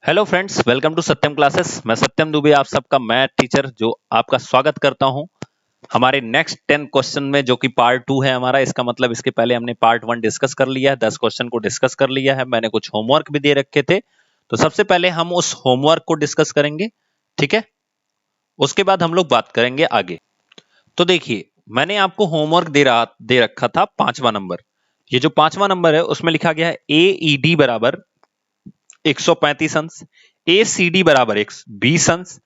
Hello friends, welcome to Satyam classes. मैं सत्यम दुबे, आप सबका मैथ टीचर जो आपका स्वागत करता हूं हमारे नेक्स्ट 10 क्वेश्चन में, जो कि पार्ट 2 है हमारा। इसका मतलब इसके पहले हमने पार्ट 1 डिस्कस कर लिया है, 10 क्वेश्चन को डिस्कस कर लिया है। मैंने कुछ होमवर्क भी दे रखे थे, तो सबसे पहले हम उस होमवर्क को डिस्कस करेंगे, ठीक है। उसके बाद हम लोग बात करेंगे आगे। तो देखिए, मैंने आपको होमवर्क दे रखा था 5वां नंबर। ये जो 5वां नंबर है उसमें लिखा गया है AED बराबर 135 अंश, ACD बराबर 20 अंश।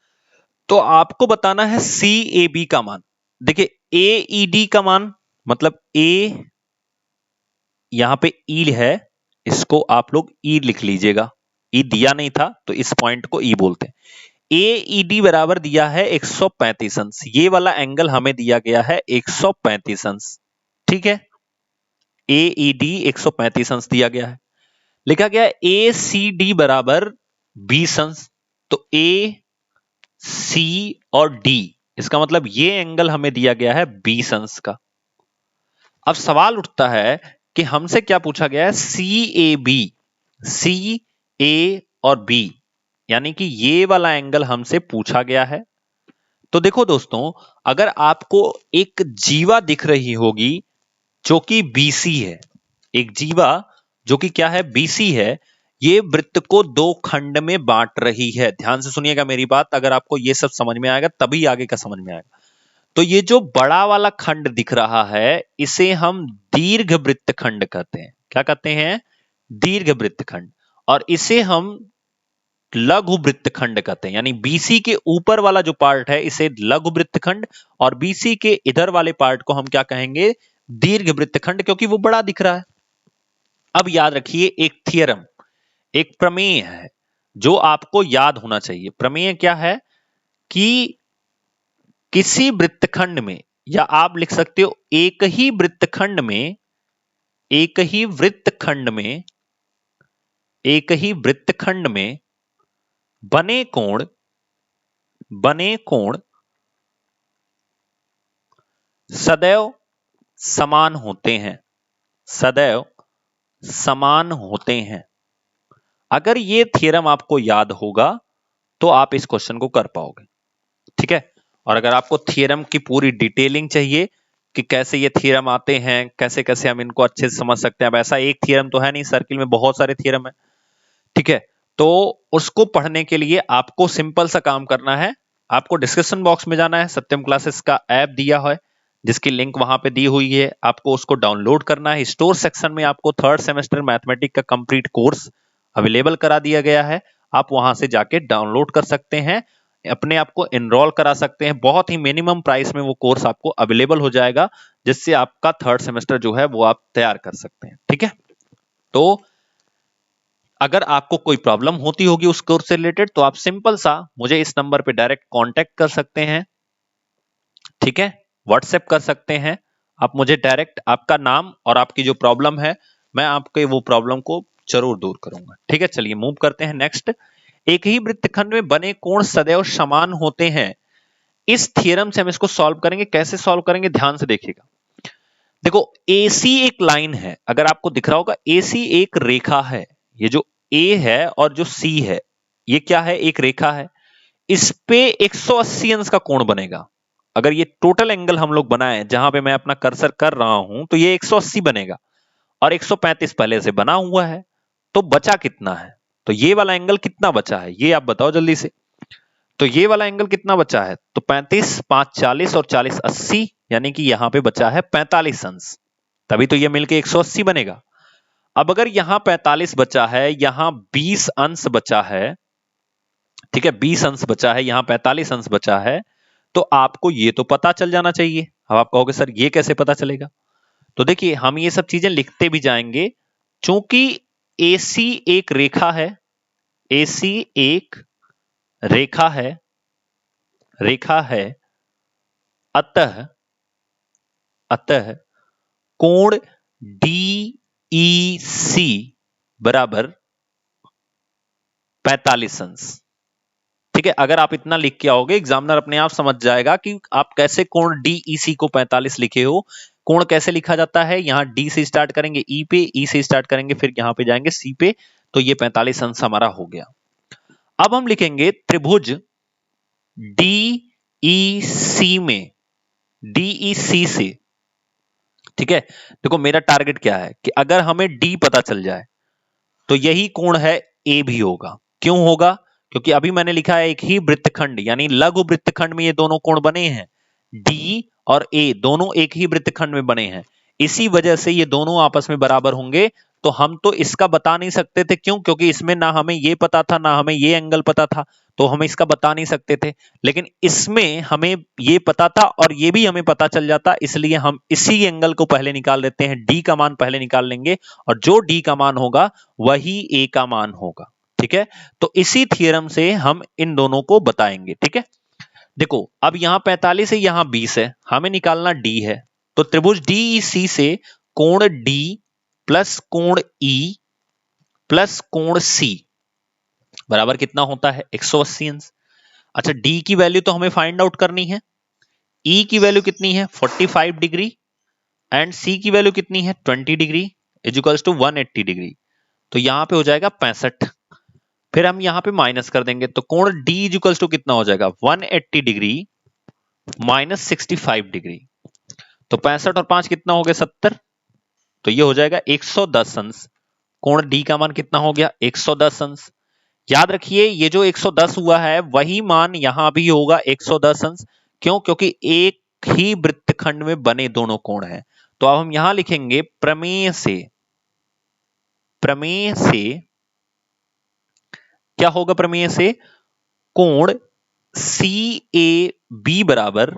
तो आपको बताना है CAB का मान। देखिए, AED का मान मतलब A, यहां पे E है, इसको आप लोग E लिख लीजिएगा। E दिया नहीं था तो इस पॉइंट को E बोलते हैं। AED बराबर दिया है 135 अंश, ये वाला एंगल हमें दिया गया है 135 अंश, ठीक है। AED 135 अंश दिया गया है। लिखा गया है ACD बराबर 20 अंश। तो A, C और D, इसका मतलब ये एंगल हमें दिया गया है 20 अंश का। अब सवाल उठता है कि हमसे क्या पूछा गया है, CAB, C, A और B, यानी कि ये वाला एंगल हमसे पूछा गया है। तो देखो दोस्तों, अगर आपको एक जीवा दिख रही होगी जो कि BC है, एक जीवा जो कि क्या है, BC है, ये वृत्त को दो खंड में बांट रही है। ध्यान से सुनिएगा मेरी बात, अगर आपको ये सब समझ में आएगा तभी आगे का समझ में आएगा। तो ये जो बड़ा वाला खंड दिख रहा है, इसे हम दीर्घ वृत्त खंड कहते हैं। क्या कहते हैं? दीर्घ वृत्त खंड। और इसे हम लघु वृत्त खंड कहते हैं। यानी BC के ऊपर वाला जो पार्ट है इसे लघु वृत्त खंड, और BC के इधर वाले पार्ट को हम क्या कहेंगे, दीर्घ वृत्त खंड, क्योंकि वो बड़ा दिख रहा है। अब याद रखिए, एक थियरम, एक प्रमेय है जो आपको याद होना चाहिए। प्रमेय क्या है कि किसी वृत्तखंड में, या आप लिख सकते हो एक ही वृत्तखंड में, एक ही वृत्तखंड में, एक ही वृत्तखंड में बने कोण, बने कोण सदैव समान होते हैं, सदैव समान होते हैं। अगर ये थ्योरम आपको याद होगा तो आप इस क्वेश्चन को कर पाओगे, ठीक है। और अगर आपको थ्योरम की पूरी डिटेलिंग चाहिए कि कैसे ये थ्योरम आते हैं, कैसे कैसे हम इनको अच्छे से समझ सकते हैं, अब ऐसा एक थ्योरम तो है नहीं, सर्किल में बहुत सारे थ्योरम है, ठीक है। तो उसको पढ़ने के लिए आपको सिंपल सा काम करना है, आपको डिस्क्रिप्शन बॉक्स में जाना है, सत्यम क्लासेस का ऐप दिया है जिसकी लिंक वहां पे दी हुई है, आपको उसको डाउनलोड करना है। स्टोर सेक्शन में आपको 3rd सेमेस्टर मैथमेटिक्स का कंप्लीट कोर्स अवेलेबल करा दिया गया है, आप वहां से जाके डाउनलोड कर सकते हैं, अपने आप को एनरोल करा सकते हैं। बहुत ही मिनिमम प्राइस में वो कोर्स आपको अवेलेबल हो जाएगा, जिससे आपका 3rd सेमेस्टर जो है वो आप तैयार कर सकते हैं, ठीक है। तो अगर आपको कोई प्रॉब्लम होती होगी उस कोर्स से रिलेटेड, तो आप सिंपल सा मुझे इस नंबर पे डायरेक्ट कांटेक्ट कर सकते हैं, ठीक है। व्हाट्सएप कर सकते हैं आप मुझे डायरेक्ट, आपका नाम और आपकी जो प्रॉब्लम है, मैं आपके वो प्रॉब्लम को जरूर दूर करूंगा, ठीक है। चलिए मूव करते हैं नेक्स्ट। एक ही वृत्तखंड में बने कोण सदैव समान होते हैं, इस थ्योरम से हम इसको सॉल्व करेंगे। कैसे सॉल्व करेंगे, ध्यान से देखिएगा। देखो, AC एक लाइन है, अगर आपको दिख रहा होगा AC एक रेखा है। ये जो A है और जो C है, ये क्या है, एक रेखा है। इस पे 180 अंश का कोण बनेगा। अगर ये टोटल एंगल हम लोग बनाए, जहां पे मैं अपना कर्सर कर रहा हूं, तो ये 180 बनेगा, और 135 पहले से बना हुआ है। तो बचा कितना है, तो ये वाला एंगल कितना बचा है, ये आप बताओ जल्दी से। तो ये वाला एंगल कितना बचा है, तो 35, 5 40 और 40 80, यानी कि यहां पे बचा है 45 अंश, तभी तो ये मिलके 180 बनेगा। अब अगर यहां 45 बचा है, यहां 20 अंश बचा है, ठीक है, 20 अंश बचा है, यहां 45 अंश बचा है, तो आपको ये तो पता चल जाना चाहिए। अब आप कहोगे सर ये कैसे पता चलेगा, तो देखिए हम ये सब चीजें लिखते भी जाएंगे। चूंकि AC एक रेखा है, AC एक रेखा है, रेखा है, अतः, अतः कोण DEC बराबर 45 अंश, ठीक है। अगर आप इतना लिख के आओगे, एग्जामिनर अपने आप समझ जाएगा कि आप कैसे कोण DEC को 45 लिखे हो। कोण कैसे लिखा जाता है, यहां D से स्टार्ट करेंगे E पे, E से स्टार्ट करेंगे फिर यहां पे जाएंगे C पे, तो ये 45 अंश हमारा हो गया। अब हम लिखेंगे त्रिभुज DEC में, DEC से, ठीक है। देखो मेरा टारगेट क्या है कि अगर हमें D पता चल जाए तो यही कोण है A भी होगा। क्यों होगा? क्योंकि अभी मैंने लिखा है एक ही वृत्तखंड यानी लघु वृत्तखंड में ये दोनों कोण बने हैं, D और A दोनों एक ही वृत्तखंड में बने हैं, इसी वजह से ये दोनों आपस में बराबर होंगे। तो हम तो इसका बता नहीं सकते थे, क्यों? क्योंकि इसमें ना हमें ये पता था ना हमें ये एंगल पता था, तो हम इसका बता नहीं सकते थे। लेकिन इसमें हमें ये पता था और ये भी हमें पता चल जाता, इसलिए हम इसी एंगल को पहले निकाल लेते हैं, D का मान पहले निकाल लेंगे और जो D का मान होगा वही A का मान होगा, ठीक है। तो इसी थ्योरम से हम इन दोनों को बताएंगे, ठीक है। देखो अब यहां 45 है, यहां 20 है, हमें निकालना D है। तो त्रिभुज DEC से कोण D प्लस कोण E प्लस कोण C बराबर कितना होता है? 180 अंश। अच्छा, D की वैल्यू तो हमें फाइंड आउट करनी है। E की वैल्यू कितनी है? 45 डिग्री एंड C की वैल्यू कितनी है? 20 डिग्री इक्वल्स टू 180 डिग्री। तो यहां पे हो जाएगा 65। फिर हम यहां पे माइनस कर देंगे तो कोण D इक्वल्स टू कितना हो जाएगा? 180 डिग्री माइनस 65 डिग्री। तो 65 और 5 कितना हो गया? 70। तो ये हो जाएगा 110 अंश। कोण D का मान कितना हो गया? 110 अंश। याद रखिए ये जो 110 हुआ है वही मान यहां भी होगा 110 अंश। क्यों? क्योंकि एक ही वृत्तखंड में बने दोनों कोण हैं। तो अब हम यहां लिखेंगे प्रमेय से, प्रमेय से क्या होगा? प्रमेय से कोण CAB बराबर,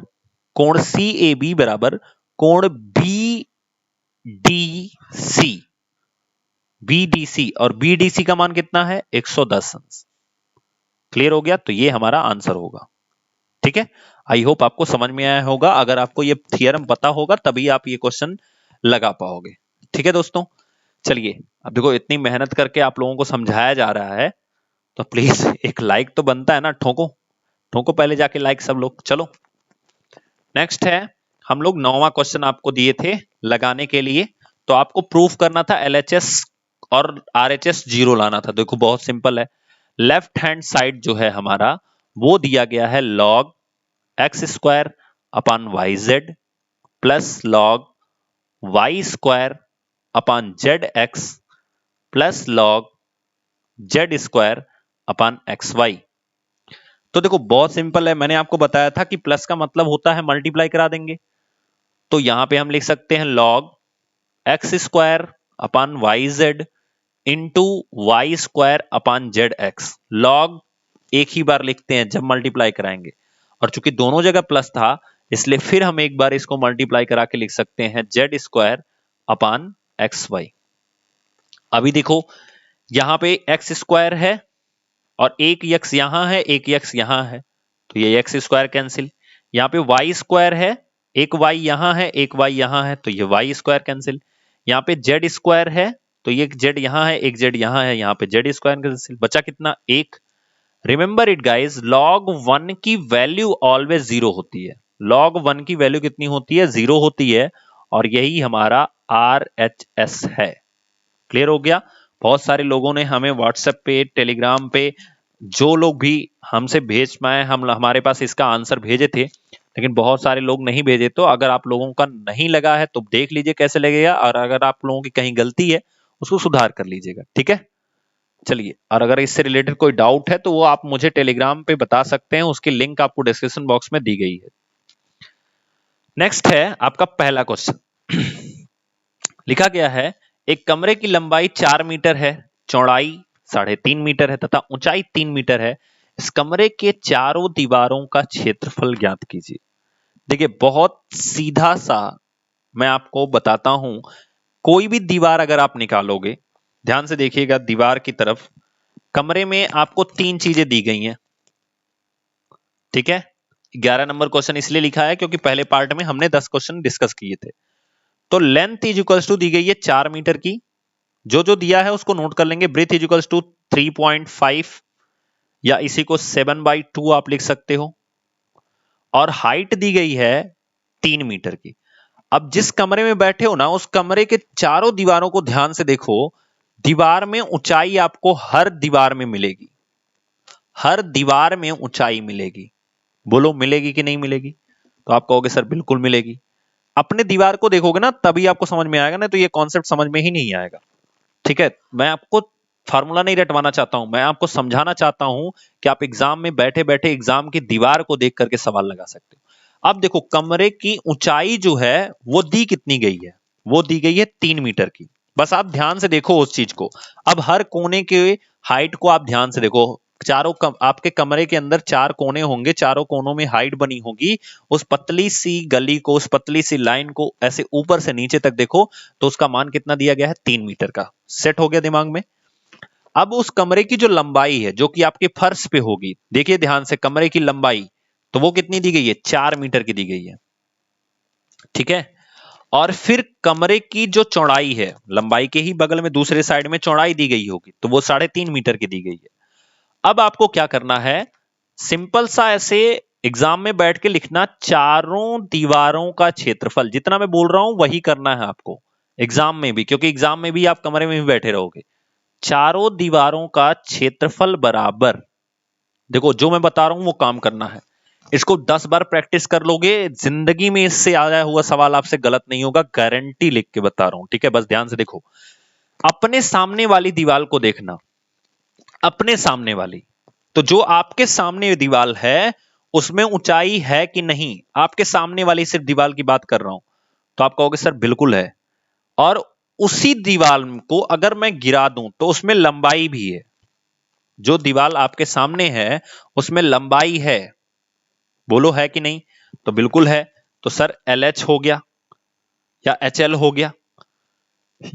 कोण CAB बराबर कोण BDC, BDC और BDC का मान कितना है? 110 अंश। क्लियर हो गया? तो ये हमारा आंसर होगा, ठीक है। आई होप आपको समझ में आया होगा। अगर आपको ये थियरम पता होगा तभी आप ये क्वेश्चन लगा पाओगे, ठीक है दोस्तों। चलिए अब देखो इतनी मेहनत करके आप लोगों को समझाया जा रहा है तो प्लीज एक लाइक तो बनता है ना। ठोको ठोको पहले जाके लाइक सब लोग। चलो नेक्स्ट है, हम लोग 9वां क्वेश्चन आपको दिए थे लगाने के लिए। तो आपको प्रूफ करना था LHS और RHS जीरो लाना था। देखो बहुत सिंपल है। लेफ्ट हैंड साइड जो है हमारा वो दिया गया है log x square upon YZ plus log y square upon ZX plus log Z square upon XY। तो देखो बहुत सिंपल है, मैंने आपको बताया था कि प्लस का मतलब होता है मल्टीप्लाई करा देंगे। तो यहां पे हम लिख सकते हैं log x square upon YZ into y square upon ZX। log एक ही बार लिखते हैं जब मल्टीप्लाई कराएंगे, और चूंकि दोनों जगह प्लस था इसलिए फिर हम एक बार इसको मल्टीप्लाई करा के लिख सकते हैं Z स्क्वायर अपॉन XY। अभी देखो यहां पे x स्क्वायर है और एक x यहां है, एक x यहां है, तो ये x स्क्वायर कैंसिल। यहाँ पे y स्क्वायर है, एक y यहां है, एक y यहां है, तो ये y स्क्वायर कैंसिल। यहाँ पे z स्क्वायर है तो ये z यहां है, एक z यहां है, यहाँ पे z स्क्वायर कैंसिल। बचा कितना? एक। रिमेंबर इट गाइस, log 1 की वैल्यू ऑलवेज जीरो होती है। log 1 की वैल्यू कितनी होती है? जीरो होती है, और यही हमारा RHS है। क्लियर हो गया? बहुत सारे लोगों ने हमें व्हाट्सएप पे, टेलीग्राम पे, जो लोग भी हमसे भेज पाए, हम हमारे पास इसका आंसर भेजे थे, लेकिन बहुत सारे लोग नहीं भेजे। तो अगर आप लोगों का नहीं लगा है तो देख लीजिए कैसे लगेगा, और अगर आप लोगों की कहीं गलती है उसको सुधार कर लीजिएगा, ठीक है। चलिए, और अगर इससे रिलेटेड कोई डाउट है तो वो आप मुझे टेलीग्राम पे बता सकते हैं, उसकी लिंक आपको डिस्क्रिप्शन बॉक्स में दी गई है। नेक्स्ट है आपका पहला क्वेश्चन। लिखा गया है एक कमरे की लंबाई 4 मीटर है, चौड़ाई 3.5 मीटर है तथा ऊंचाई 3 मीटर है। इस कमरे के चारों दीवारों का क्षेत्रफल ज्ञात कीजिए। देखिए बहुत सीधा सा मैं आपको बताता हूं। कोई भी दीवार अगर आप निकालोगे, ध्यान से देखिएगा दीवार की तरफ, कमरे में आपको 3 चीजें दी गई हैं, ठीक है। 11 नंबर क्वेश्चन इसलिए लिखा है क्योंकि पहले पार्ट में हमने 10 क्वेश्चन डिस्कस किए थे। तो लेंथ इज इक्वल्स टू दी गई है 4 मीटर की, जो जो दिया है उसको नोट कर लेंगे। ब्रेथ इज इक्वल्स टू 3.5 या इसी को 7/2 आप लिख सकते हो, और हाइट दी गई है 3 मीटर की। अब जिस कमरे में बैठे हो ना, उस कमरे के चारों दीवारों को ध्यान से देखो। दीवार में ऊंचाई आपको हर दीवार में मिलेगी, हर दीवार में ऊंचाई मिलेगी। बोलो मिलेगी कि नहीं मिलेगी? तो आप कहोगे सर बिल्कुल मिलेगी। अपने दीवार को देखोगे ना तभी आपको समझ में आएगा, ना तो ये कॉन्सेप्ट समझ में ही नहीं आएगा। ठीक है, मैं आपको फार्मूला नहीं रटवाना चाहता हूं, मैं आपको समझाना चाहता हूं कि आप एग्जाम में बैठे बैठे एग्जाम की दीवार को देख करके सवाल लगा सकते हो। अब देखो कमरे की ऊंचाई जो है वो दी कितनी गई है, वो दी गई है 3 मीटर की। बस आप ध्यान से देखो उस चीज को। अब हर कोने के हाइट को आप ध्यान से देखो। आपके कमरे के अंदर 4 कोने होंगे, चारों कोनों में हाइट बनी होगी। उस पतली सी गली को, उस पतली सी लाइन को ऐसे ऊपर से नीचे तक देखो तो उसका मान कितना दिया गया है? 3 मीटर का। सेट हो गया दिमाग में? अब उस कमरे की जो लंबाई है जो कि आपके फर्श पे होगी, देखिए ध्यान से, कमरे की लंबाई तो वो कितनी दी गई है? 4 मीटर की दी गई है। ठीक है, और फिर कमरे की जो चौड़ाई है, लंबाई के ही बगल में दूसरे साइड में चौड़ाई दी गई होगी तो वो 3.5 मीटर की दी गई है। अब आपको क्या करना है? सिंपल सा ऐसे एग्जाम में बैठ के लिखना, चारों दीवारों का क्षेत्रफल, जितना मैं बोल रहा हूं वही करना है आपको एग्जाम में भी, क्योंकि एग्जाम में भी आप कमरे में भी बैठे रहोगे। चारों दीवारों का क्षेत्रफल बराबर, देखो जो मैं बता रहा हूं वो काम करना है। इसको 10 बार प्रैक्टिस कर लोगे, जिंदगी में इससे आया हुआ सवाल आपसे गलत नहीं होगा, गारंटी लिख के बता रहा हूं। ठीक है, बस ध्यान से देखो। अपने सामने वाली दीवार को देखना, अपने सामने वाली, तो जो आपके सामने दीवार है उसमें ऊंचाई है कि नहीं? आपके सामने वाली सिर्फ दीवार की बात कर रहा हूं। तो आप कहोगे सर बिल्कुल है। और उसी दीवार को अगर मैं गिरा दूं तो उसमें लंबाई भी है। जो दीवार आपके सामने है उसमें लंबाई है, बोलो है कि नहीं? तो बिल्कुल है। तो सर LH हो गया या HL हो गया।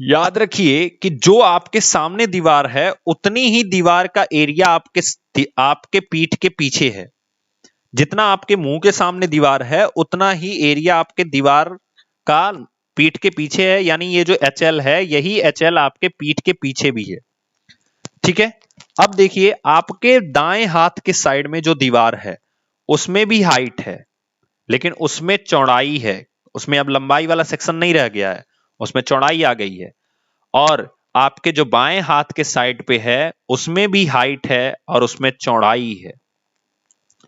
याद रखिए कि जो आपके सामने दीवार है उतनी ही दीवार का एरिया आपके पीठ के पीछे है। जितना आपके मुंह के सामने दीवार है उतना ही एरिया आपके दीवार का पीठ के पीछे है, यानी ये जो HL है यही HL आपके पीठ के पीछे भी है। ठीक है, अब देखिए आपके दाएं हाथ के साइड में जो दीवार है उसमें भी हाइट है, लेकिन उसमें चौड़ाई है। उसमें अब लंबाई वाला सेक्शन नहीं रह गया है, उसमें चौड़ाई आ गई है। और आपके जो बाएं हाथ के साइड पे है उसमें भी हाइट है और उसमें चौड़ाई है।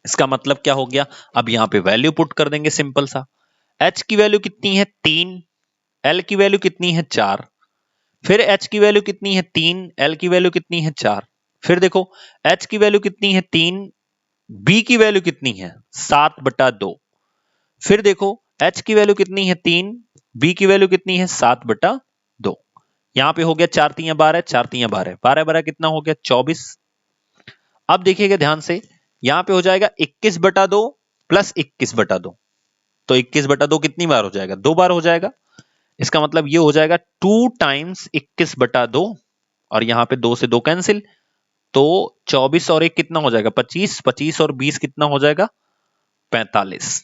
इसका मतलब क्या हो गया? अब यहां पे वैल्यू पुट कर देंगे सिंपल सा। H की वैल्यू कितनी है? 3। L की वैल्यू कितनी है? 4। फिर H की वैल्यू कितनी है? 3। L की वैल्यू कितनी है? 4। फिर देखो H की वैल्यू कितनी है? 3। B की वैल्यू कितनी है? 7/2। फिर देखो H की वैल्यू कितनी है? 3। B की वैल्यू कितनी है? 7/2। यहां पे हो गया 4 3 12, 4 3 12, 12 12 कितना हो गया? 24। अब देखिएगा ध्यान से, यहां पे हो जाएगा 21/2 प्लस 21/2। तो 21/2 कितनी बार हो जाएगा? 2 बार हो जाएगा। इसका मतलब ये हो जाएगा 2 टाइम्स 21/2, और यहां पे 2 से 2 कैंसिल, तो 24 और 1 कितना हो जाएगा? 25। 25 और 20 कितना हो जाएगा? 45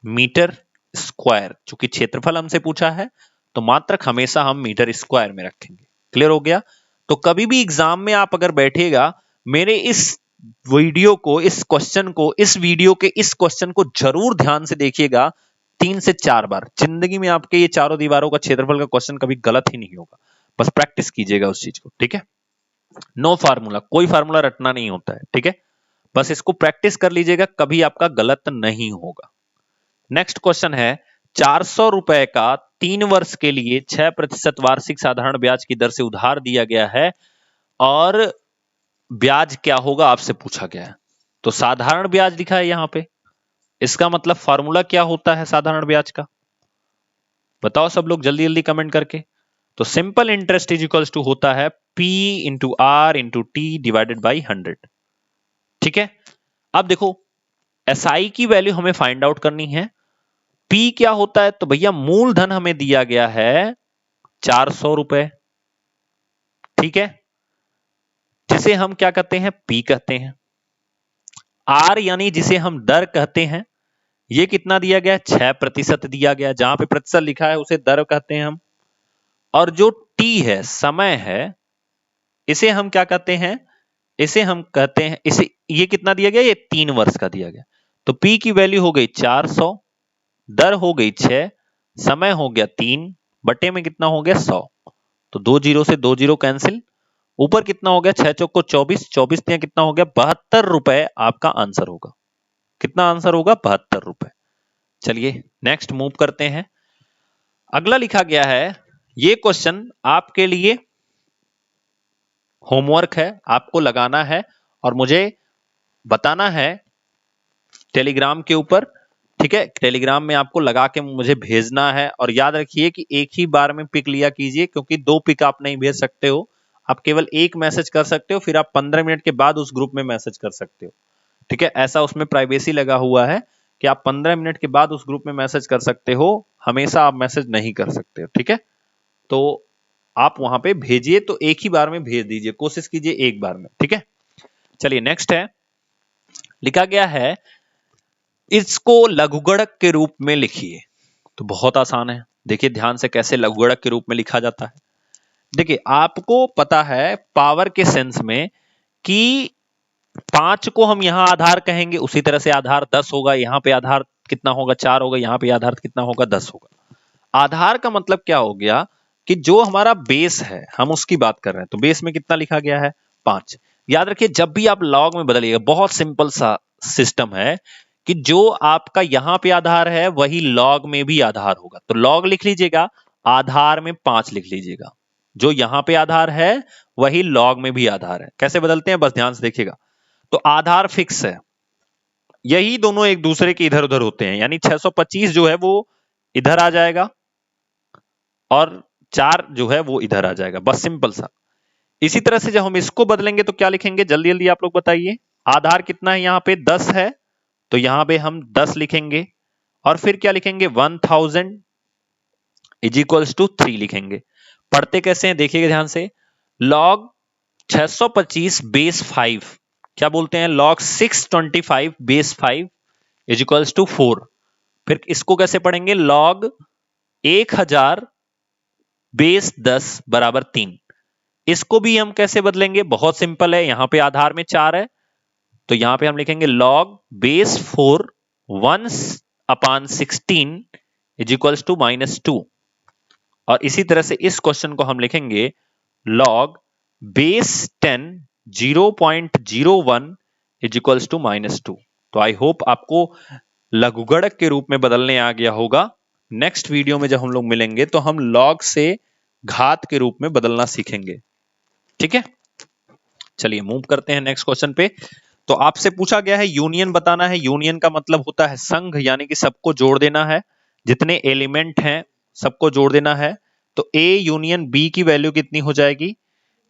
मीटर स्क्वायर। चूंकि क्षेत्रफल हमसे पूछा है तो मात्रक हमेशा हम मीटर स्क्वायर में रखेंगे। क्लियर हो गया? तो कभी भी एग्जाम में आप अगर बैठेगा, मेरे इस वीडियो को, इस क्वेश्चन को, इस वीडियो के इस क्वेश्चन को जरूर ध्यान से देखिएगा 3 से 4 बार। जिंदगी में आपके ये चारों दीवारों का क्षेत्रफल का क्वेश्चन कभी गलत ही नहीं होगा। बस प्रैक्टिस कीजिएगा उस चीज को। ठीक है, नो फार्मूला, कोई फार्मूला रटना नहीं होता है। ठीक है, बस इसको प्रैक्टिस कर लीजिएगा, कभी आपका गलत नहीं होगा। नेक्स्ट क्वेश्चन है, 400 रुपए का 3 वर्ष के लिए 6% वार्षिक साधारण ब्याज की दर से उधार दिया गया है और ब्याज क्या होगा आपसे पूछा गया है। तो साधारण ब्याज लिखा है यहां पे, इसका मतलब फॉर्मूला क्या होता है साधारण ब्याज का? बताओ सब लोग जल्दी जल्दी कमेंट करके। तो simple interest is equals to होता है P into R into T divided by 100। ठीक है, अब देखो SI की वैल्यू हमें फाइंड आउट करनी है। P क्या होता है? तो भैया मूलधन हमें दिया गया है 400 रुपए। ठीक है, जिसे हम क्या कहते हैं? P कहते हैं। R यानी जिसे हम दर कहते हैं, ये कितना दिया गया? 6% दिया गया। जहां पे प्रतिशत लिखा है उसे दर कहते हैं हम। और जो T है, समय है, इसे हम क्या कहते हैं? इसे हम कहते हैं, इसे, ये कितना दिया गया? ये 3 वर्ष का दिया गया। तो P की वैल्यू हो गई 400, दर हो गई 6, समय हो गया 3, बटे में कितना हो गया? 100। तो 2 जीरो से 2 जीरो कैंसिल, ऊपर कितना हो गया, 6 चौक को 24, 24 दिया कितना हो गया 72 रुपए आपका आंसर होगा। कितना आंसर होगा 72 रुपए। चलिए नेक्स्ट मूव करते हैं। अगला लिखा गया है, ये क्वेश्चन आपके लिए होमवर्क है, आपको लगाना है और मुझे बताना है टेलीग्राम के ऊपर, ठीक है। टेलीग्राम में आपको लगा के मुझे भेजना है और याद रखिए कि एक ही बार में पिक लिया कीजिए, क्योंकि 2 पिक आप नहीं भेज सकते हो। आप केवल एक मैसेज कर सकते हो, फिर आप 15 मिनट के बाद उस ग्रुप में मैसेज कर सकते हो, ठीक है। ऐसा उसमें प्राइवेसी लगा हुआ है कि आप 15 मिनट के बाद उस ग्रुप में मैसेज कर सकते हो, हमेशा आप मैसेज नहीं कर सकते हो, ठीक है। तो आप वहां पे भेजिए तो एक ही बार में भेज दीजिए, कोशिश कीजिए एक बार में, ठीक है। चलिए नेक्स्ट है, लिखा गया है इसको लघुगणक के रूप में लिखिए। तो बहुत आसान है, देखिए ध्यान से कैसे लघुगणक के रूप में लिखा जाता है। देखिए आपको पता है पावर के सेंस में कि 5 को हम यहां आधार कहेंगे, उसी तरह से आधार 10 होगा, यहां पे आधार कितना होगा 4 होगा, यहां पे आधार कितना होगा 10 होगा। आधार का मतलब क्या हो गया कि जो हमारा बेस है हम उसकी बात कर रहे हैं, तो बेस में कितना लिखा गया है 5। याद रखिए जब भी आप लॉग में बदलिएगा, बहुत सिंपल सा सिस्टम है कि जो आपका यहां पे आधार है वही लॉग में भी आधार होगा। तो लॉग लिख लीजिएगा, आधार में 5 लिख लीजिएगा। जो यहां पे आधार है वही लॉग में भी आधार है। कैसे बदलते हैं बस ध्यान से देखिएगा। तो आधार फिक्स है, यही दोनों एक दूसरे के इधर उधर होते हैं, यानी 625 जो है वो इधर आ जाएगा और 4 जो है वो इधर आ जाएगा, बस सिंपल सा। इसी तरह से जब हम इसको बदलेंगे तो क्या लिखेंगे, जल्दी जल्दी आप लोग बताइए। आधार कितना है, यहां पे 10 है, तो यहां पे हम 10 लिखेंगे और फिर क्या लिखेंगे 1000 इज इक्वल्स टू 3 लिखेंगे। पढ़ते कैसे हैं देखिएगा ध्यान से, लॉग 625 बेस 5, क्या बोलते हैं log 625 base 5 is equals to 4। फिर इसको कैसे पढ़ेंगे, लॉग 1000 बेस 10 बराबर 3। इसको भी हम कैसे बदलेंगे, बहुत सिंपल है, यहां पे आधार में 4 है, तो यहां पे हम लिखेंगे log base 4 1/16 is equals to -2। और इसी तरह से इस क्वेश्चन को हम लिखेंगे log base 10 0.01 is equals to -2। तो आई होप आपको लघुगणक के रूप में बदलने आ गया होगा। नेक्स्ट वीडियो में जब हम लोग मिलेंगे तो हम लॉग से घात के रूप में बदलना सीखेंगे, ठीक है। चलिए मूव करते हैं नेक्स्ट क्वेश्चन पे। तो आपसे पूछा गया है यूनियन बताना है। यूनियन का मतलब होता है संघ, यानी कि सबको जोड़ देना है, जितने एलिमेंट हैं सबको जोड़ देना है। तो ए यूनियन बी की वैल्यू कितनी हो जाएगी,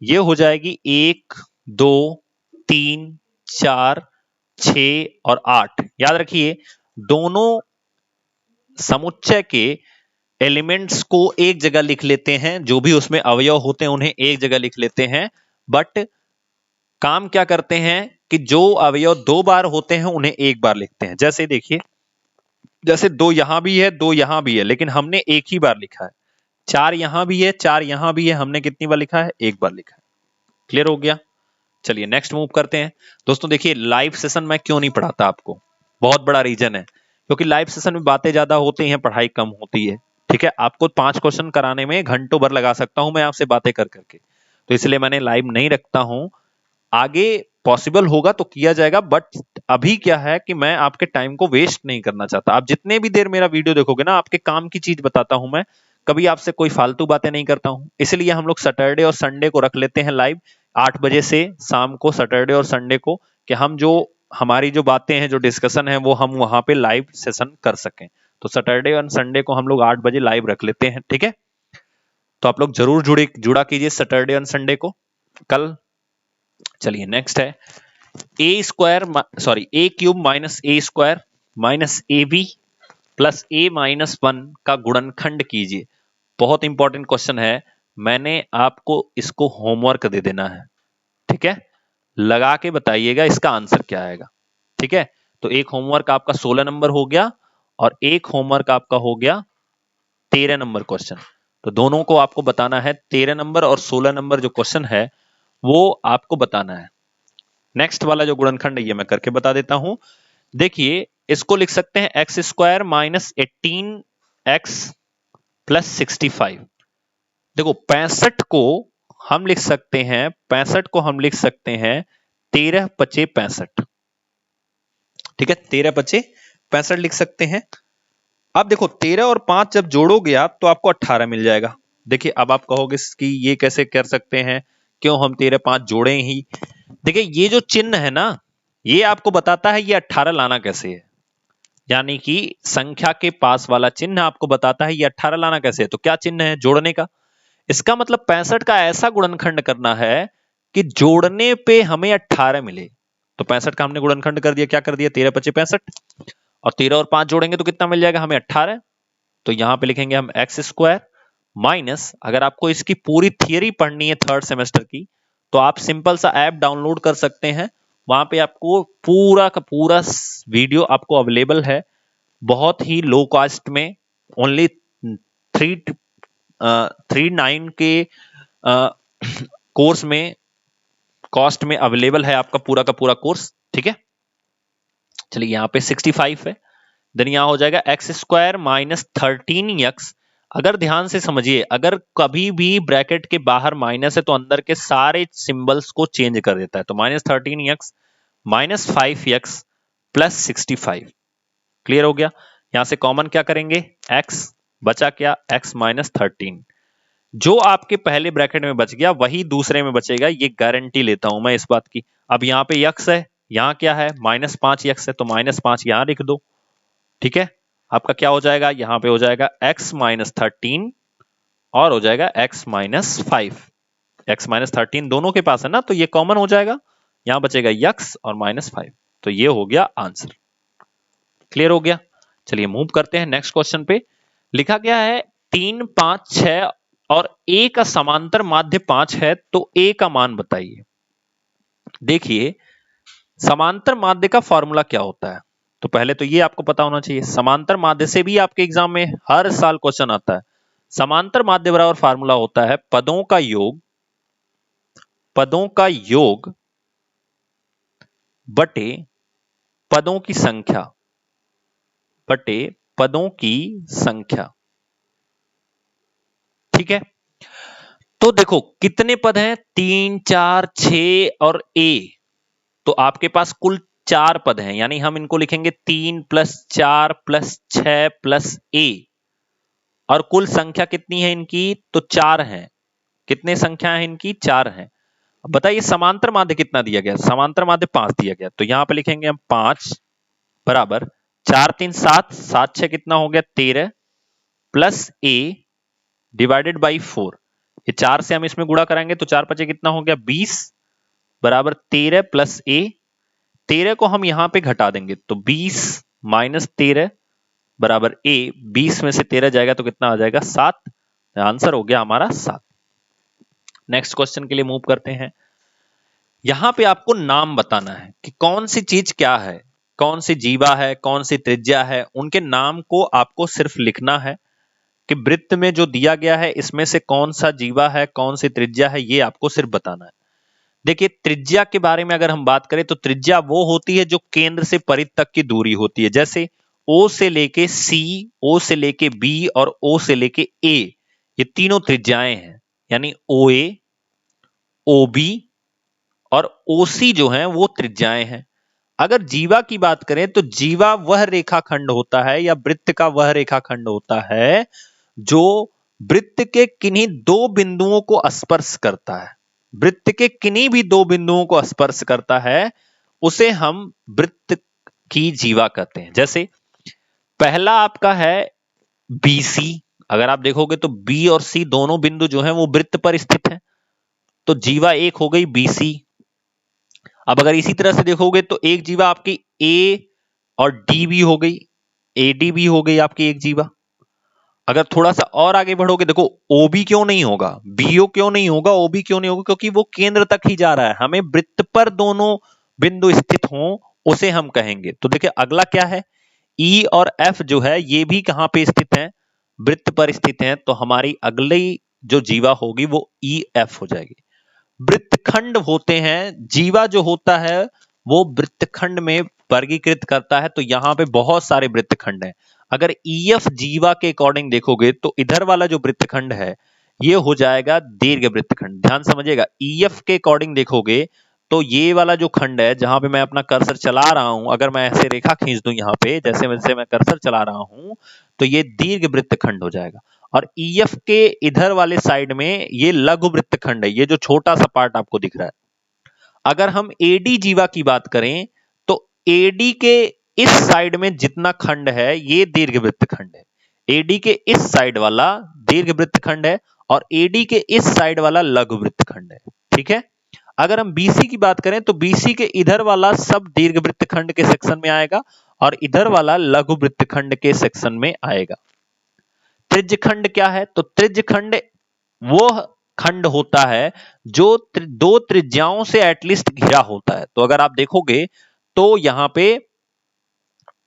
ये हो जाएगी 1 2 3 4 6 और 8। याद रखिए दोनों समुच्चय के एलिमेंट्स को एक जगह लिख लेते हैं, जो भी उसमें अवयव होते हैं उन्हें एक जगह लिख लेते हैं, बट काम क्या करते हैं कि जो अवयव 2 बार होते हैं उन्हें एक बार लिखते हैं। जैसे देखिए, जैसे 2 यहां भी है 2 यहां भी है, लेकिन हमने एक ही बार लिखा है। 4 यहां भी है 4 यहां भी है, हमने कितनी बार लिखा है, एक बार लिखा है। क्लियर हो गया। चलिए नेक्स्ट मूव करते हैं। दोस्तों देखिए लाइव सेशन मैं क्यों नहीं पढ़ाता आपको, बहुत बड़ा रीजन है, क्योंकि लाइव सेशन में बातें ज्यादा होती हैं, पढ़ाई कम होती है, ठीक है। आपको 5 क्वेश्चन कराने में घंटों भर लगा सकता हूं मैं आपसे बातें कर करके, तो इसलिए मैंने लाइव नहीं रखता हूं। आगे पॉसिबल होगा तो किया जाएगा, बट अभी क्या है कि मैं आपके टाइम को वेस्ट नहीं करना चाहता। आप जितने भी देर मेरा वीडियो देखोगे ना, आपके काम की चीज बताता हूं मैं, कभी आपसे कोई फालतू बातें नहीं करता हूं। इसलिए हम लोग सैटरडे और संडे को रख लेते हैं लाइव 8 बजे से शाम को, सैटरडे और संडे को, कि हम जो हमारी जो बातें हैं, जो डिस्कशन है, वो हम वहां पे लाइव सेशन कर सकें। तो सैटरडे और संडे को हम लोग 8 बजे लाइव रख लेते हैं, ठीक है। तो आप लोग जरूर जुड़ा कीजिए सैटरडे और संडे को कल। चलिए नेक्स्ट है a cube minus a square minus a b plus a minus 1 का गुणनखंड कीजिए। बहुत इंपॉर्टेंट क्वेश्चन है, मैंने आपको इसको होमवर्क दे देना है, ठीक है। लगा के बताइएगा इसका आंसर क्या आएगा, ठीक है। तो एक होमवर्क आपका 16 नंबर हो गया और एक होमवर्क आपका हो गया 13 नंबर क्वेश्चन। तो दोनों को आपको बताना है, 13 नंबर और 16 नंबर जो क्वेश्चन है वो आपको बताना है। नेक्स्ट वाला जो गुणनखंड है ये मैं करके बता देता हूं। देखिए इसको लिख सकते हैं x square minus 18 x plus 65। देखो 65 को हम लिख सकते हैं 65 को हम लिख सकते हैं 13 पचे 65। ठीक है, 13 पचे 65 लिख सकते हैं। अब देखो 13 और 5 जब जोड़ोगे आप तो आपको 18 मिल जाएगा। देखिए अब आप कहोगे कि ये कैसे कर सकते हैं, क्यों हम 13 5 जोड़े ही। देखिए ये जो चिन्ह है ना, ये आपको बताता है ये 18 लाना कैसे है, यानी कि संख्या के पास वाला चिन्ह आपको बताता है ये 18 लाना कैसे है। तो क्या चिन्ह है? जोड़ने का। इसका मतलब 65 का ऐसा गुणनखंड करना है कि जोड़ने पे हमें 18 मिले। तो 65 का हमने गुणनखंड कर दिया, क्या कर दिया, 13 पचे 65, और 13 और 5 जोड़ेंगे तो कितना मिल जाएगा हमें, 18। तो यहां पे लिखेंगे हम एक्स स्क्वायर माइनस, अगर आपको इसकी पूरी थियरी पढ़नी है थर्ड सेमेस्टर की तो आप सिंपल सा ऐप डाउनलोड कर सकते हैं, वहां पे आपको पूरा का पूरा वीडियो आपको अवेलेबल है, बहुत ही लो कॉस्ट में, ओनली 39 के कोर्स में कॉस्ट में अवेलेबल है आपका पूरा का पूरा कोर्स। ठीक है, चलिए यहाँ पे 65 है, देन यहां हो जाएगा एक्स स्क्वायर माइनस 13x। अगर ध्यान से समझिए, अगर कभी भी ब्रैकेट के बाहर माइनस है तो अंदर के सारे सिंबल्स को चेंज कर देता है। तो minus 13x minus 5x plus 65। Clear हो गया? यहां से कॉमन क्या करेंगे, x बचा क्या, x माइनस 13। जो आपके पहले ब्रैकेट में बच गया वही दूसरे में बचेगा, ये गारंटी लेता हूं मैं इस बात की। अब यहाँ पे x है, यहाँ क्या है, माइनस 5x है, तो माइनस 5 यहां लिख दो। ठीक है, आपका क्या हो जाएगा, यहां पे हो जाएगा x माइनस 13 और हो जाएगा x माइनस 5। x माइनस 13 दोनों के पास है ना, तो ये कॉमन हो जाएगा, यहां बचेगा x और माइनस 5। तो ये हो गया आंसर। क्लियर हो गया? चलिए मूव करते हैं नेक्स्ट क्वेश्चन पे। लिखा गया है 3 5 6 और a का समांतर माध्य 5 है, तो a का मान बताइए। देखिए समांतर माध्य का फॉर्मूला क्या होता है, तो पहले तो ये आपको पता होना चाहिए। समांतर माध्य से भी आपके एग्जाम में हर साल क्वेश्चन आता है। समांतर माध्य बराबर फॉर्मूला होता है पदों का योग, पदों का योग बटे पदों की संख्या, बटे पदों की संख्या। ठीक है, तो देखो कितने पद हैं, 3 4 6 और a, तो आपके पास कुल 4 पद हैं, यानी हम इनको लिखेंगे 3 प्लस 4 प्लस 6 प्लस a, और कुल संख्या कितनी है इनकी, तो 4 है। कितने संख्या है इनकी, 4 है। अब बताइए समांतर माध्य कितना दिया गया, समांतर माध्य 5 दिया गया, तो यहां पे लिखेंगे हम 5 बराबर 4 3 7, 7 6 कितना हो गया 13 प्लस a डिवाइडेड बाई 4। ये 4 से हम इसमें गुणा कराएंगे तो 4 5 कितना हो गया 20 बराबर 13 प्लस a। 13 को हम यहां पे घटा देंगे तो 20 माइनस 13 बराबर a। 20 में से 13 जाएगा तो कितना आ जाएगा 7। आंसर हो गया हमारा 7। नेक्स्ट क्वेश्चन के लिए मूव करते हैं। यहां पे आपको नाम बताना है कि कौन सी चीज क्या है, कौन सी जीवा है, कौन सी त्रिज्या है, उनके नाम को आपको सिर्फ लिखना है कि वृत्त में जो दिया गया है इसमें से कौन सा जीवा है, कौन सी त्रिज्या है, ये आपको सिर्फ बताना है। देखिए त्रिज्या के बारे में अगर हम बात करें तो त्रिज्या वो होती है जो केंद्र से परिध तक की दूरी होती है, जैसे O से लेके C, O से लेके B और O से लेके A, ये तीनों त्रिज्याएं हैं, यानी OA, OB और OC जो हैं वो त्रिज्याएं हैं। अगर जीवा की बात करें तो जीवा वह रेखाखंड होता है या वृत्त का वह रेखाखंड होता है जो वृत्त के किन्हीं दो बिंदुओं को स्पर्श करता है, वृत्त के किन्हीं भी दो बिंदुओं को स्पर्श करता है, उसे हम वृत्त की जीवा कहते हैं। जैसे पहला आपका है BC, अगर आप देखोगे तो B और C दोनों बिंदु जो हैं वो वृत्त पर स्थित हैं, तो जीवा एक हो गई BC। अब अगर इसी तरह से देखोगे तो एक जीवा आपकी A और D भी हो गई, AD भी हो गई आपकी एक जीवा। अगर थोड़ा सा और आगे बढ़ोगे, देखो OB क्यों नहीं होगा, BO क्यों नहीं होगा, OB क्यों नहीं होगा, क्योंकि वो केंद्र तक ही जा रहा है, हमें वृत्त पर दोनों बिंदु स्थित हों उसे हम कहेंगे। तो देखिए अगला क्या है, E और F जो है ये भी कहां पे स्थित हैं, वृत्त पर स्थित हैं, तो हमारी अगली जो जीवा होगी वो EF हो जाएगी। वृत्तखंड होते हैं, जीवा जो होता है वो वृत्तखंड में वर्गीकृत करता है, तो यहां पे बहुत सारे वृत्तखंड हैं। अगर EF जीवा के अकॉर्डिंग देखोगे तो इधर वाला जो वृत्तखंड है ये हो जाएगा दीर्घवृत्तखंड। ध्यान समझिएगा, ईएफ के अकॉर्डिंग देखोगे तो ये वाला जो खंड है जहां पे मैं अपना कर्सर चला रहा हूं, अगर मैं ऐसे रेखा खींच दूं यहाँ पे, जैसे जैसे मैं कर्सर चला रहा हूं, तो ये दीर्घवृत्तखंड हो जाएगा। और ईएफ के इधर वाले साइड में ये लघुवृत्तखंड है, ये जो छोटा सा पार्ट आपको दिख रहा है। अगर हम एडी जीवा की बात करें तो एडी के इस साइड में जितना खंड है ये दीर्घवृत्तखंड है, एडी के इस साइड वाला दीर्घवृत्तखंड है और एडी के इस साइड वाला लघुवृत्तखंड है। ठीक है, अगर हम बीसी की बात करें तो बीसी के इधर वाला सब दीर्घवृत्तखंड के सेक्शन में आएगा और इधर वाला लघुवृत्तखंड के सेक्शन में आएगा। त्रिज्यखंड क्या है? तो त्रिज्यखंड वो खंड होता है जो दो त्रिज्याओं से एटलीस्ट घिरा होता है। तो अगर आप देखोगे तो यहां पे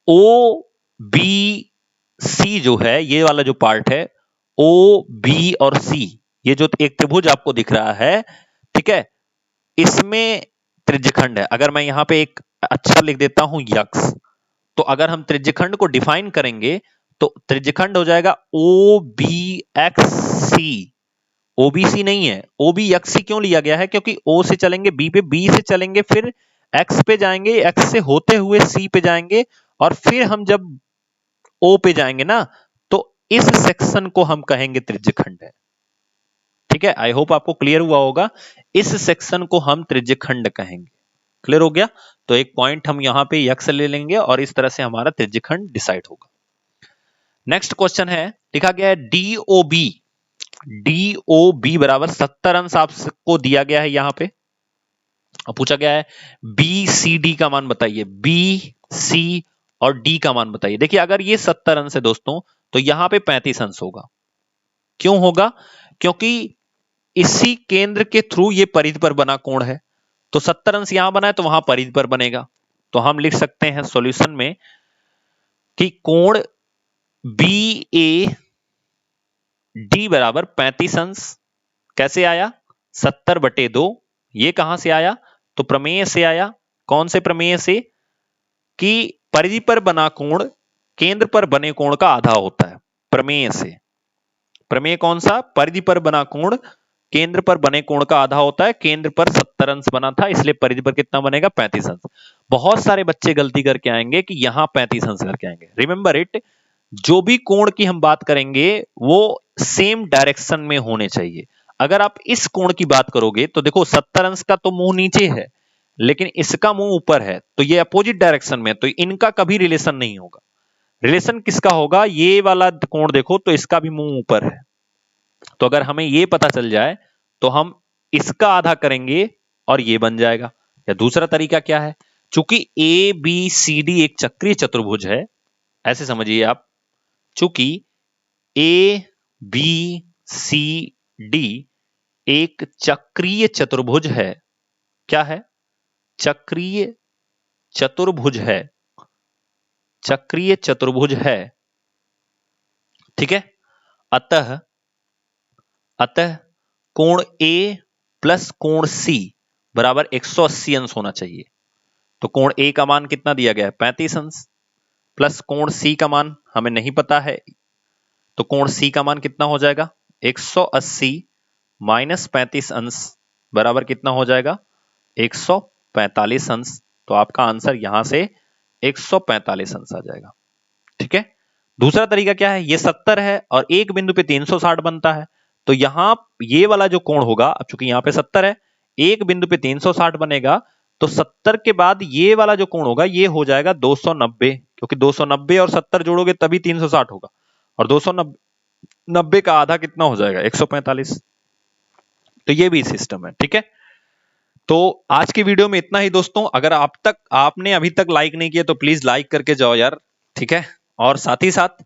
ओ बी सी जो है, ये वाला जो पार्ट है ओ बी और सी, ये जो एक त्रिभुज आपको दिख रहा है, ठीक है, इसमें त्रिज्यखंड है। अगर मैं यहां पे एक अच्छा लिख देता हूं यक्स, तो अगर हम त्रिज्यखंड को डिफाइन करेंगे तो त्रिज्यखंड हो जाएगा ओ बी एक्स सी। ओबीसी नहीं है, ओबी एक्स सी क्यों लिया गया है? क्योंकि ओ से चलेंगे बी पे, बी से चलेंगे फिर एक्स पे जाएंगे, एक्स से होते हुए सी पे जाएंगे और फिर हम जब ओ पे जाएंगे ना तो इस सेक्शन को हम कहेंगे त्रिज्यखंड है। ठीक है, आई होप आपको क्लियर हुआ होगा। इस सेक्शन को हम त्रिज्यखंड कहेंगे। क्लियर हो गया? तो एक पॉइंट हम यहां पे यक्स ले लेंगे और इस तरह से हमारा त्रिज्यखंड डिसाइड होगा। नेक्स्ट क्वेश्चन है, लिखा गया है डीओबी, डीओबी बराबर 70 अंश आपको दिया गया है यहां पे। अब पूछा गया है बी सी डी का मान बताइए, बी सी और डी का मान बताइए। देखिए अगर ये 70 अंश है दोस्तों तो यहां पे 35 अंश होगा। क्यों होगा? क्योंकि इसी केंद्र के थ्रू ये परिधि पर बना कोण है, तो 70 अंश यहां बना है तो वहां परिधि पर बनेगा। तो हम लिख सकते हैं सॉल्यूशन में कि कोण बी ए डी बराबर 35 अंश। कैसे आया? 70/2। ये कहां से आया? तो प्रमेय से आया। कौन से प्रमेय से? कि परिधि पर बना कोण केंद्र पर बने कोण का आधा होता है, प्रमेय से। प्रमेय कौन सा? परिधि पर बना कोण केंद्र पर बने कोण का आधा होता है। केंद्र पर 70 अंश बना था, इसलिए परिधि पर कितना बनेगा? 35 अंश। बहुत सारे बच्चे गलती करके आएंगे कि यहां 35 अंश करके आएंगे। रिमेंबर इट, जो भी कोण की हम बात करेंगे वो सेम डायरेक्शन में होने चाहिए। अगर आप इस कोण की बात करोगे तो देखो 70 अंश का तो मुंह नीचे है लेकिन इसका मुंह ऊपर है, तो ये अपोजिट डायरेक्शन में, तो इनका कभी रिलेशन नहीं होगा। रिलेशन किसका होगा? ये वाला कोण देखो तो इसका भी मुंह ऊपर है, तो अगर हमें ये पता चल जाए तो हम इसका आधा करेंगे और ये बन जाएगा। या दूसरा तरीका क्या है? चूंकि ए बी सी डी एक चक्रीय चतुर्भुज है, ऐसे समझिए आप, चूंकि ए बी सी डी एक चक्रीय चतुर्भुज है। क्या है? चक्रीय चतुर्भुज है, चक्रीय चतुर्भुज है। ठीक है, अतः कोण ए प्लस कोण सी बराबर 180 अंश होना चाहिए। तो कोण ए का मान कितना दिया गया है? 35 अंश, प्लस कोण सी का मान हमें नहीं पता है, तो कोण सी का मान कितना हो जाएगा? 180 माइनस 35 अंश बराबर कितना हो जाएगा? 145 अंश। तो आपका आंसर यहां से 145 अंश आ जाएगा। ठीक है, दूसरा तरीका क्या है? ये 70 है और एक बिंदु पे 360 बनता है, तो यहां ये वाला जो कोण होगा, अब चूंकि यहां पे 70 है, एक बिंदु पे 360 बनेगा, तो 70 के बाद ये वाला जो कोण होगा ये हो जाएगा 290, क्योंकि 290 और 70 जोड़ोगे तभी 360 होगा, और 290 का आधा कितना हो जाएगा? 145। तो ये भी सिस्टम है। ठीक है, तो आज की वीडियो में इतना ही दोस्तों। अगर आपने अभी तक लाइक नहीं किया तो प्लीज लाइक करके जाओ यार। ठीक है, और साथ ही साथ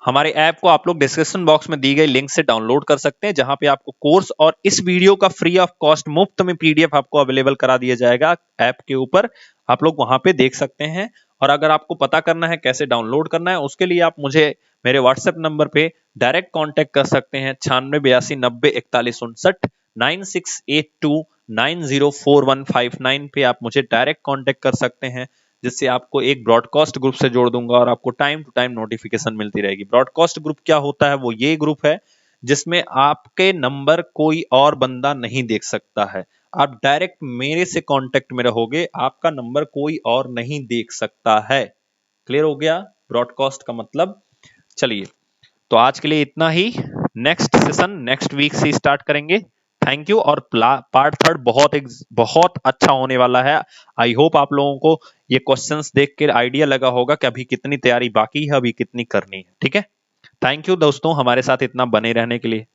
हमारे ऐप को आप लोग डिस्क्रिप्शन बॉक्स में दी गई लिंक से डाउनलोड कर सकते हैं, जहां पे आपको कोर्स और इस वीडियो का फ्री ऑफ कॉस्ट मुफ्त में पीडीएफ आपको अवेलेबल करा दिया जाएगा ऐप के ऊपर। आप लोग वहां पे देख सकते हैं। और अगर आपको पता करना है कैसे डाउनलोड करना है, उसके लिए आप मुझे मेरे व्हाट्सएप नंबर पे डायरेक्ट कॉन्टेक्ट कर सकते हैं 9682904159 9682904159 पे आप मुझे डायरेक्ट कॉन्टेक्ट कर सकते हैं, जिससे आपको एक ब्रॉडकास्ट ग्रुप से जोड़ दूंगा और आपको टाइम टू टाइम नोटिफिकेशन मिलती रहेगी। ब्रॉडकास्ट ग्रुप क्या होता है? वो ये ग्रुप है जिसमें आपके नंबर कोई और बंदा नहीं देख सकता है। आप डायरेक्ट मेरे से कांटेक्ट में रहोगे, आपका नंबर कोई और नहीं देख सकता है। क्लियर हो गया ब्रॉडकास्ट का मतलब? चलिए, तो आज के लिए इतना ही। नेक्स्ट सेशन नेक्स्ट वीक से स्टार्ट करेंगे। Thank you. और पार्ट थर्ड बहुत अच्छा होने वाला है। आई होप आप लोगों को ये क्वेश्चंस देख के आइडिया लगा होगा कि अभी कितनी तैयारी बाकी है, अभी कितनी करनी है। ठीक है, थैंक यू दोस्तों हमारे साथ इतना बने रहने के लिए।